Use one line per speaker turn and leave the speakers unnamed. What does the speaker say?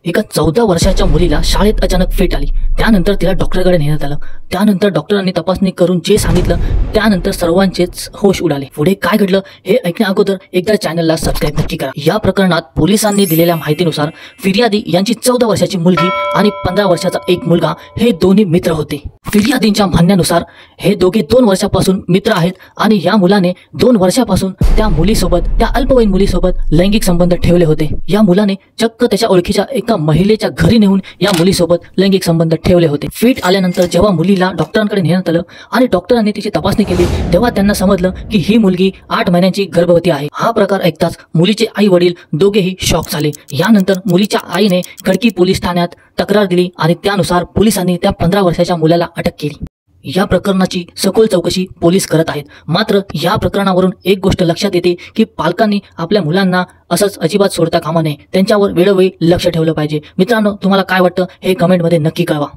एका 14 वर्षाच्या मुलीला शाळेत अचानक फिट आली। त्यानंतर तिला डॉक्टरकडे नेण्यात आलं। त्यानंतर डॉक्टरांनी तपासणी करून जे सांगितलं त्यानंतर सर्वांचेच होश उडाले। पुढे काय घडलं हे ऐकण्या अगोदर एकदा चॅनलला सबस्क्राइब नक्की करा। या प्रकरणात पोलिसांनी दिलेल्या माहितीनुसार फिर्यादी यांची 14 वर्षाची मुलगी आणि 15 वर्षाचा एक मुलगा हे दोन्ही मित्र होते। फिर्यादींच्या म्हणण्यानुसार हे दोघे 2 वर्षापासून मित्र आहेत आणि या मुलाने 2 वर्षापासून त्या मुलीसोबत, त्या अल्पवयीन मुलीसोबत लैंगिक संबंध ठेवले होते। या मुलाने चक्क त्याच्या ओळखीच्या एका महिलेच्या घरी नेऊन या मुलीसोबत लैंगिक संबंध ठेवले होते। फिट आल्यानंतर जेव्हा मुलीला डॉक्टरांकडे नेण्यात आलं आणि डॉक्टरांनी तिची तपासणी केली तेव्हा त्यांना समजलं की ही मुलगी 8 महिन्यांची गर्भवती आहे। हा प्रकार ऐकताच मुलीचे आई वडील दोघेही शॉक झाले। यानंतर मुलीच्या आईने खडकी पोलीस ठाण्यात तक्रार दिली आणि त्यानुसार पोलिसांनी त्या 15 वर्षाच्या मुलाला अटक केली। या प्रकरणाची सखोल चौकशी पोलीस करत आहेत। मात्र या प्रकरणावरून एक गोष्ट लक्षात येते की पालकांनी आपल्या मुलांना असंच अजिबात सोडता कामा नये, त्यांच्यावर वेळोवेळी लक्ष ठेवलं पाहिजे। मित्रांनो, तुम्हाला काय वाटतं हे कमेंटमध्ये नक्की कळवा।